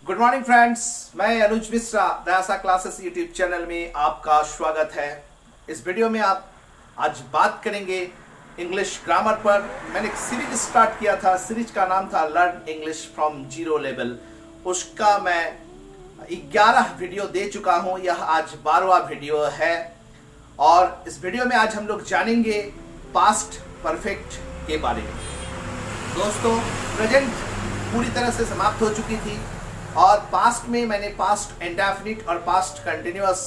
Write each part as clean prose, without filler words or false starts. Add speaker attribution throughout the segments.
Speaker 1: Good morning friends, मैं अनुज Mishra दयासा classes YouTube channel में आपका स्वागत है। इस वीडियो में आप आज बात करेंगे इंग्लिश ग्रामर पर। मैंने एक सीरीज स्टार्ट किया था, सीरीज का नाम था learn English from zero level. उसका मैं 11 वीडियो दे चुका हूं, यह आज 12वां वीडियो है। और इस वीडियो में आज हम लोग जानेंगे पास्ट परफेक्ट के बारे में। दोस्तों, प्रेजेंट पूरी तरह से समाप्त हो चुकी थी और पास्ट में मैंने पास्ट इंडेफिनिट और पास्ट कंटिन्यूअस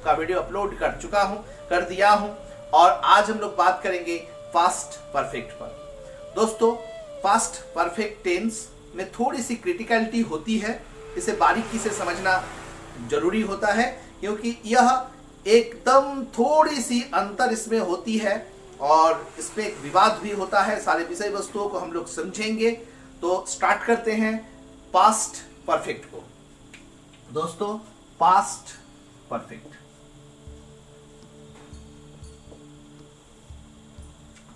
Speaker 1: का वीडियो अपलोड कर दिया हूं। और आज हम लोग बात करेंगे पास्ट परफेक्ट पर। दोस्तों, पास्ट परफेक्ट टेंस में थोड़ी सी क्रिटिकलिटी होती है, इसे बारीकी से समझना जरूरी होता है क्योंकि यह एकदम थोड़ी सी अंतर इसमें होती है और इसमें एक विवाद भी होता है। सारे विषय वस्तुओं को हम लोग समझेंगे। तो स्टार्ट करते हैं पास्ट परफेक्ट को। दोस्तों, पास्ट परफेक्ट,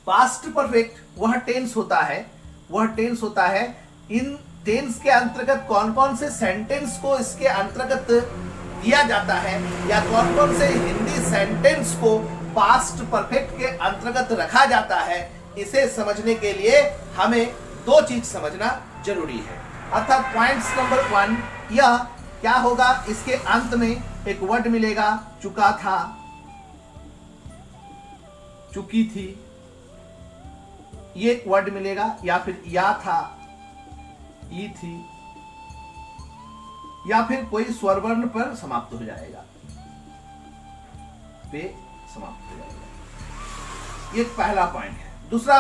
Speaker 1: पास्ट परफेक्ट वह टेंस होता है इन टेंस के अंतर्गत कौन कौन से सेंटेंस को इसके अंतर्गत दिया जाता है या कौन कौन से हिंदी सेंटेंस को पास्ट परफेक्ट के अंतर्गत रखा जाता है। इसे समझने के लिए हमें दो चीज समझना जरूरी है। अर्थात पॉइंट्स नंबर 1, यह क्या होगा, इसके अंत में एक वर्ड मिलेगा, चुका था, चुकी थी, ये वर्ड मिलेगा, या फिर या था, ई थी, या फिर कोई स्वरवर्ण पर समाप्त हो जाएगा, पे समाप्त हो जाएगा। ये पहला पॉइंट है। दूसरा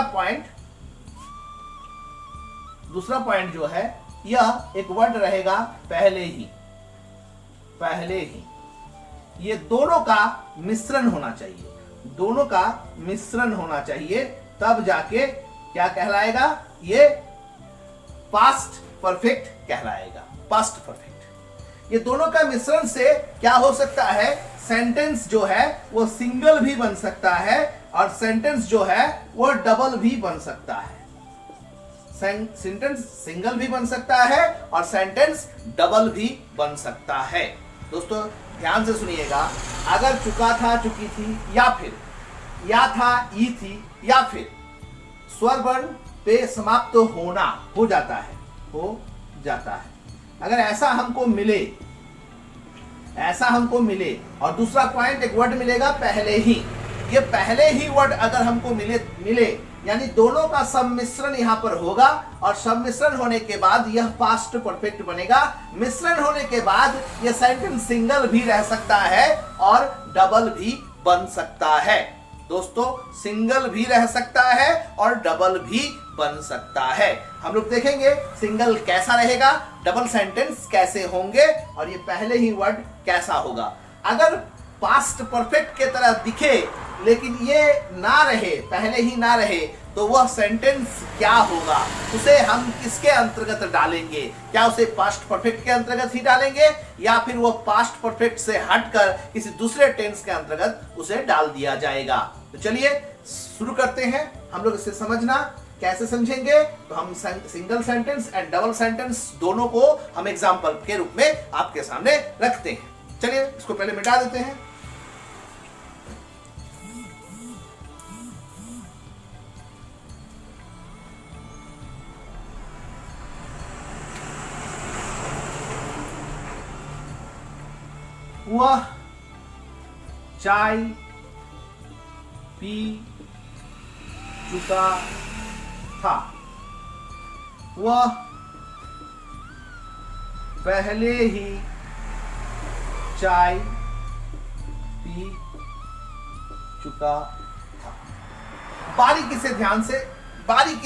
Speaker 1: पॉइंट जो है, यह एक वर्ड रहेगा पहले ही। ये दोनों का मिश्रण होना चाहिए, तब जाके क्या कहलाएगा, ये पास्ट परफेक्ट कहलाएगा। पास्ट परफेक्ट, ये दोनों का मिश्रण से क्या हो सकता है, सेंटेंस जो है वो सिंगल भी बन सकता है और सेंटेंस जो है वो डबल भी बन सकता है। सेंटेंस सिंगल भी बन सकता है और सेंटेंस डबल भी बन सकता है। दोस्तों, ध्यान से सुनिएगा। अगर चुका था, चुकी थी, या फिर या था, ई थी, या फिर स्वर वर्ण पे समाप्त हो जाता है, अगर ऐसा हमको मिले और दूसरा पॉइंट एक वर्ड मिलेगा पहले ही, ये पहले ही वर्ड अगर हमको मिले यानी दोनों का सम्मिश्रण यहां पर होगा और सम्मिश्रण होने के बाद यह पास्ट परफेक्ट बनेगा। मिश्रण होने के बाद यह सेंटेंस सिंगल भी रह सकता है और डबल भी बन सकता है। दोस्तों, सिंगल भी रह सकता है और डबल भी बन सकता है। हम लोग देखेंगे सिंगल कैसा रहेगा, डबल सेंटेंस कैसे होंगे और ये पहले ही वर्ड कैसा होगा। अगर पास्ट परफेक्ट के तरह दिखे लेकिन ये ना रहे, पहले ही ना रहे, तो वह सेंटेंस क्या होगा, उसे हम किसके अंतर्गत डालेंगे? क्या उसे पास्ट परफेक्ट के अंतर्गत ही डालेंगे या फिर वह पास्ट परफेक्ट से हटकर किसी दूसरे टेंस के अंतर्गत उसे डाल दिया जाएगा? तो चलिए शुरू करते हैं। हम लोग इसे समझना कैसे समझेंगे, तो हम single sentence and double sentence दोनों को हम एग्जाम्पल के रूप में आपके सामने रखते हैं। चलिए इसको पहले मिटा देते हैं। वह चाय पी चुका था। वह पहले ही चाय पी चुका था। बारीकी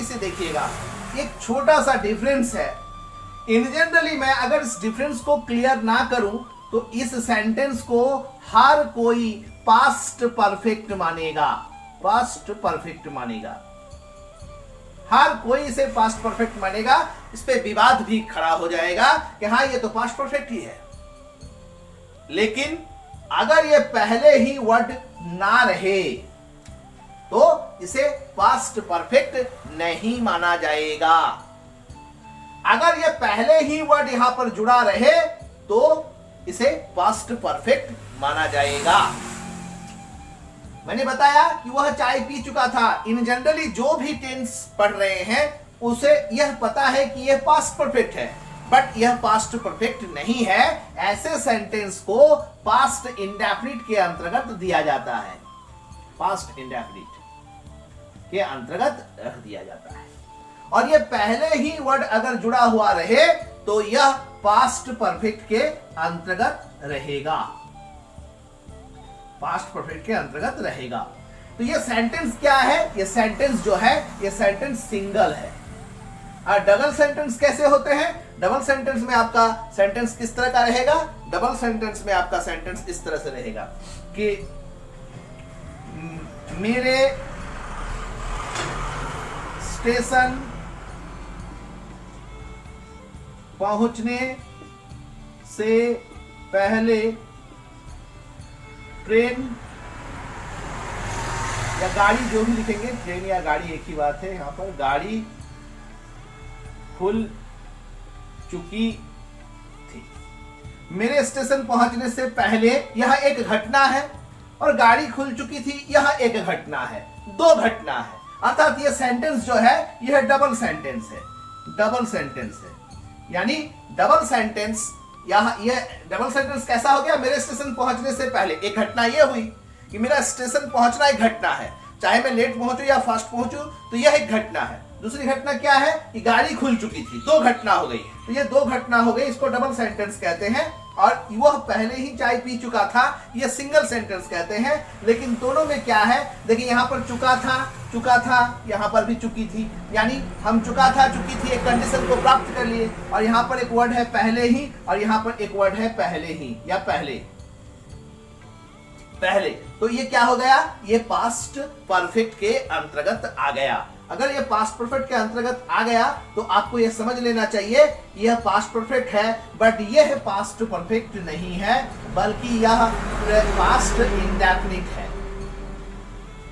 Speaker 1: से देखिएगा, एक छोटा सा डिफरेंस है। इन जनरली मैं अगर इस डिफरेंस को क्लियर ना करूं तो इस सेंटेंस को हर कोई पास्ट परफेक्ट मानेगा। हर कोई इसे पास्ट परफेक्ट मानेगा। इस पे विवाद भी खड़ा हो जाएगा कि हाँ, ये तो पास्ट परफेक्ट ही है। लेकिन अगर ये पहले ही वर्ड ना रहे तो इसे पास्ट परफेक्ट नहीं माना जाएगा। अगर ये पहले ही वर्ड यहां पर जुड़ा रहे तो इसे पास्ट परफेक्ट माना जाएगा। मैंने बताया कि वह चाय पी चुका था। इन जनरली जो भी टेंस पढ़ रहे हैं उसे यह पता है कि यह पास्ट परफेक्ट है, बट यह पास्ट परफेक्ट नहीं है। ऐसे सेंटेंस को पास्ट इंडेफिनिट के अंतर्गत दिया जाता है, पास्ट इंडेफिनिट के अंतर्गत रख दिया जाता है। और यह पहले ही वर्ड अगर जुड़ा हुआ रहे तो यह पास्ट परफेक्ट के अंतर्गत रहेगा, पास्ट परफेक्ट के अंतर्गत रहेगा। तो यह सेंटेंस क्या है? यह सेंटेंस जो है यह सेंटेंस सिंगल है। और डबल सेंटेंस कैसे होते हैं? डबल सेंटेंस में आपका सेंटेंस किस तरह का रहेगा? डबल सेंटेंस में आपका सेंटेंस इस तरह से रहेगा कि मेरे स्टेशन पहुंचने से पहले ट्रेन या गाड़ी, जो भी लिखेंगे, ट्रेन या गाड़ी एक ही बात है, यहां पर गाड़ी खुल चुकी थी। मेरे स्टेशन पहुंचने से पहले यह एक घटना है और गाड़ी खुल चुकी थी, यह एक घटना है, दो घटना है। अर्थात यह सेंटेंस जो है यह डबल सेंटेंस है, डबल सेंटेंस है। यानी डबल सेंटेंस, यह डबल सेंटेंस कैसा हो गया? मेरे स्टेशन पहुंचने से पहले एक घटना यह हुई कि मेरा स्टेशन पहुंचना एक घटना है, चाहे मैं लेट पहुंचू या फास्ट पहुंचू तो यह एक घटना है। दूसरी घटना क्या है कि गाड़ी खुल चुकी थी, दो घटना हो गई। तो ये दो घटना हो गई, इसको डबल सेंटेंस कहते हैं। और वह पहले ही चाय पी चुका था, यह सिंगल सेंटेंस कहते हैं। लेकिन दोनों में क्या है? देखिए यहां पर चुका था, यहां पर भी चुकी थी, यानी हम चुका था चुकी थी एक कंडीशन को प्राप्त कर लिए। और यहां पर एक वर्ड है पहले ही और यहां पर एक वर्ड है पहले ही या पहले। तो ये क्या हो गया? ये पास्ट परफेक्ट के अंतर्गत आ गया। अगर ये पास्ट परफेक्ट के अंतर्गत आ गया तो आपको यह समझ लेना चाहिए यह पास्ट परफेक्ट है, बट यह पास्ट परफेक्ट नहीं है, बल्कि यह पास्ट इंडेफिनिट है।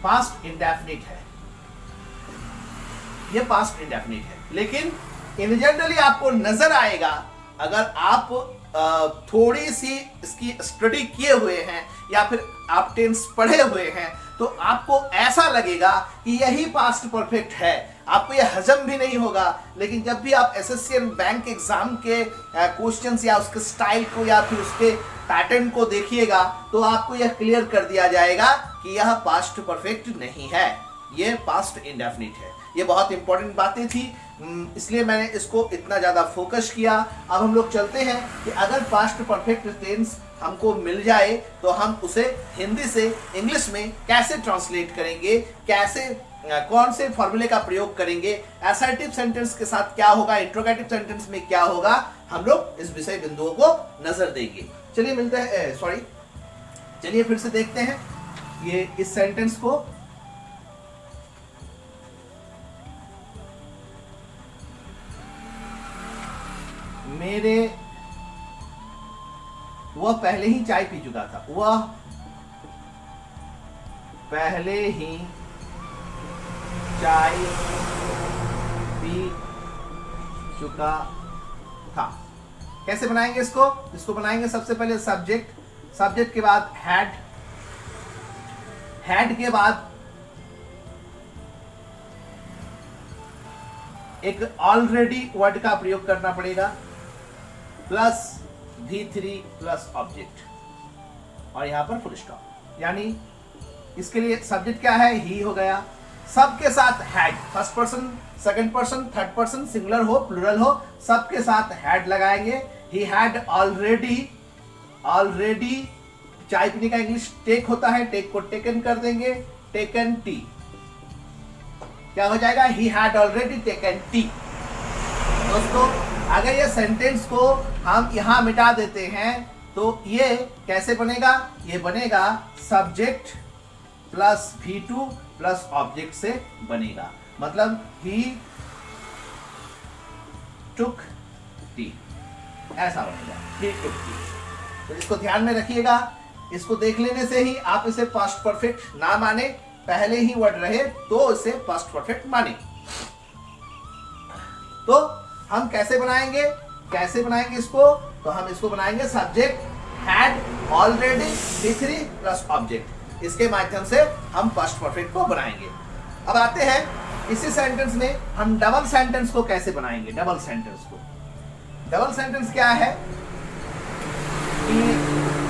Speaker 1: पास्ट इंडेफिनिट है, यह पास्ट इंडेफिनिट है। लेकिन इन जनरली आपको नजर आएगा, अगर आप थोड़ी सी इसकी स्टडी किए हुए हैं या फिर आप टेंस पढ़े हुए हैं, तो आपको ऐसा लगेगा कि यही पास्ट परफेक्ट है। आपको यह हजम भी नहीं होगा। लेकिन जब भी आप एसएससी एंड बैंक एग्जाम के क्वेश्चंस या उसके स्टाइल को या फिर उसके पैटर्न को देखिएगा तो आपको यह क्लियर कर दिया जाएगा कि यह पास्ट परफेक्ट नहीं है, यह पास्ट इंडेफिनिट है। ये बहुत इंपॉर्टेंट बातें थी, इसलिए मैंने इसको इतना ज्यादा फोकस किया। अब हम लोग चलते हैं कि अगर पास्ट परफेक्ट टेंस हमको मिल जाए तो हम उसे हिंदी से इंग्लिश में कैसे ट्रांसलेट करेंगे, कैसे कौन से फॉर्मूले का प्रयोग करेंगे, असर्टिव सेंटेंस के साथ क्या होगा, इंट्रोगेटिव सेंटेंस में क्या होगा, हम लोग इस विषय बिंदुओं को नजर देंगे। चलिए मिलते हैं, चलिए फिर से देखते हैं ये इस सेंटेंस को। वह पहले ही चाय पी चुका था, वह पहले ही चाय पी चुका था। कैसे बनाएंगे इसको बनाएंगे सबसे पहले सब्जेक्ट के बाद हैड के बाद एक ऑलरेडी वर्ड का प्रयोग करना पड़ेगा, प्लस V3 प्लस ऑब्जेक्ट और यहां पर फुल स्टॉप। यानी इसके लिए सब्जेक्ट क्या है? ही हो गया। सबके साथ had, first person, second person, third person, singular हो प्लूरल हो, सबके साथ हैड लगाएंगे। ही हैड ऑलरेडी चाय पीने का इंग्लिश टेक होता है, टेक को टेकन कर देंगे, टेकन टी। क्या हो जाएगा? He had already taken T. दोस्तों अगर ये सेंटेंस को हम यहां मिटा देते हैं तो ये कैसे बनेगा? ये बनेगा subject plus V2 plus object से बनेगा। मतलब ही टुक टी, ऐसा बनेगा, ही टुक टी। तो इसको ध्यान में रखिएगा। इसको देख लेने से ही आप इसे पास्ट परफेक्ट ना माने, पहले ही वर्ड रहे तो इसे पास्ट परफेक्ट माने। तो हम कैसे बनाएंगे इसको, तो हम इसको बनाएंगे subject had already D3 plus object, इसके माध्यम से हम पास्ट परफेक्ट को बनाएंगे। अब आते हैं इसी सेंटेंस में हम डबल सेंटेंस को कैसे बनाएंगे। डबल सेंटेंस क्या है कि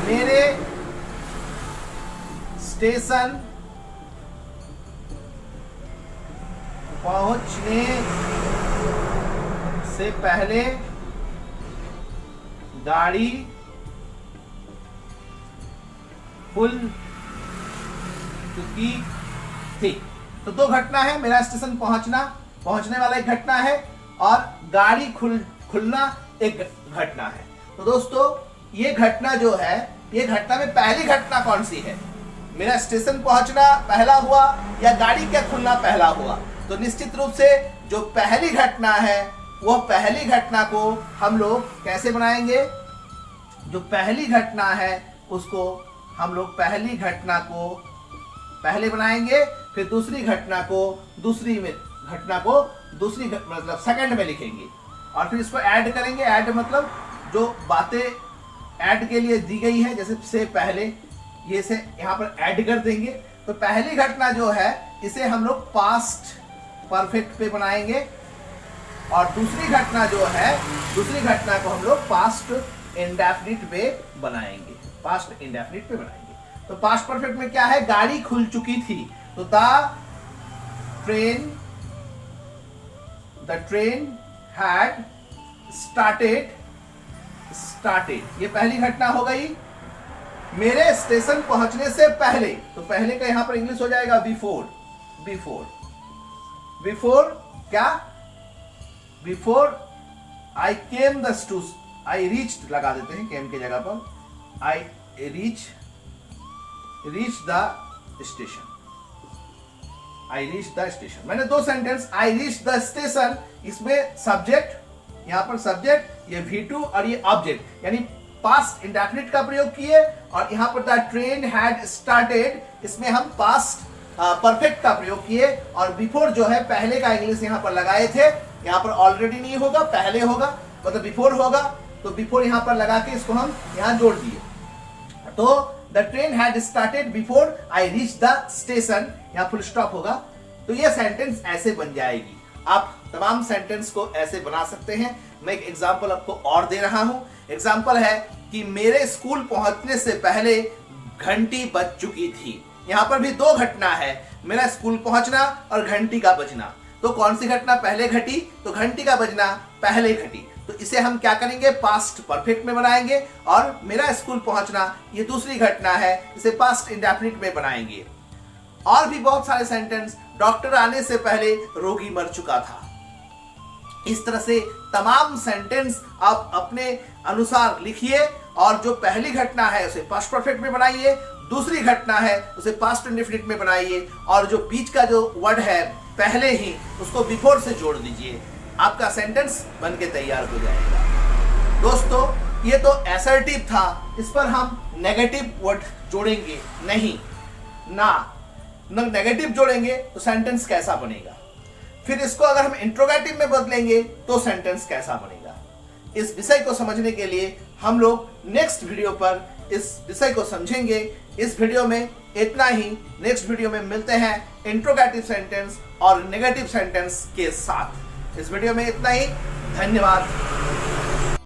Speaker 1: मेरे स्टेशन पहुंचने से पहले गाड़ी खुल चुकी थी। तो दो घटना है, मेरा स्टेशन पहुंचने वाला एक घटना है और गाड़ी खुलना एक घटना है। तो दोस्तों ये घटना जो है, ये घटना में पहली घटना कौन सी है, मेरा स्टेशन पहुंचना पहला हुआ या गाड़ी क्या खुलना पहला हुआ। तो निश्चित रूप से जो पहली घटना है वो पहली घटना को हम लोग कैसे बनाएंगे, जो पहली घटना है उसको हम लोग पहली घटना को पहले बनाएंगे, फिर दूसरी घटना को दूसरी मतलब सेकंड में लिखेंगे और फिर इसको ऐड करेंगे। ऐड मतलब जो बातें ऐड के लिए दी गई है, जैसे से पहले ये से यहाँ पर ऐड कर देंगे। तो पहली घटना जो है इसे हम लोग पास्ट परफेक्ट पे बनाएंगे और दूसरी घटना जो है, दूसरी घटना को हम लोग पास्ट इंडेफिनिट पे बनाएंगे। तो पास्ट परफेक्ट में क्या है, गाड़ी खुल चुकी थी, तो द ट्रेन हैड स्टार्टेड, ये पहली घटना हो गई। मेरे स्टेशन पहुंचने से पहले, तो पहले का यहां पर इंग्लिश हो जाएगा बिफोर क्या, before I came the I reached लगा देते हैं केम की जगह पर, आई रीच द स्टेशन। मैंने दो sentence, I reach the station, इसमें सब्जेक्ट, यहां पर सब्जेक्ट, ये V2 और ये ऑब्जेक्ट, यानी पास्ट इंडेफिनिट का प्रयोग किए और यहां पर द ट्रेन हैड स्टार्टेड, इसमें हम पास्ट परफेक्ट का प्रयोग किए और बिफोर जो है पहले का इंग्लिश यहां पर लगाए थे। यहां पर ऑलरेडी नहीं होगा, पहले होगा, मतलब बिफोर होगा, तो बिफोर यहां पर लगा के इसको हम यहां जोड़ दिए। तो the train had started before I reach the station, यहां फुल स्टॉप होगा। तो ये सेंटेंस ऐसे बन जाएगी। आप तमाम सेंटेंस को ऐसे बना सकते हैं। मैं एक एग्जांपल आपको और दे रहा हूं। एग्जांपल है कि मेरे स्कूल पहुंचने से पहले घंटी बज चुकी थी। यहां पर भी दो घटना है, मेरा स्कूल पहुंचना और घंटी का बजना। तो कौन सी घटना पहले घटी, तो घंटी का बजना पहले घटी। तो इसे हम क्या करेंगे, पास्ट परफेक्ट में बनाएंगे और मेरा स्कूल पहुंचना ये दूसरी घटना है, इसे पास्ट इंडेफिनिट में बनाएंगे। और भी बहुत सारे सेंटेंस, डॉक्टर आने से पहले रोगी मर चुका था। इस तरह से तमाम सेंटेंस आप अपने अनुसार लिखिए और जो पहली घटना है उसे पास्ट परफेक्ट में बनाइए, दूसरी घटना है उसे पास्ट इंडेफिनिट में बनाइए और जो बीच का जो वर्ड है पहले ही उसको बिफोर से जोड़ दीजिए। आपका सेंटेंस बन के तैयार हो जाएगा। दोस्तों ये तो असर्टिव था, इस पर हम नेगेटिव वर्ड जोड़ेंगे नहीं ना, नेगेटिव जोड़ेंगे तो सेंटेंस कैसा बनेगा, फिर इसको अगर हम इंट्रोगेटिव में बदलेंगे तो सेंटेंस कैसा बनेगा। इस विषय को समझने के लिए हम लोग नेक्स्ट वीडियो पर इस विषय को समझेंगे। इस वीडियो में इतना ही, नेक्स्ट वीडियो में मिलते हैं इंट्रोगेटिव सेंटेंस और नेगेटिव सेंटेंस के साथ। इस वीडियो में इतना ही, धन्यवाद।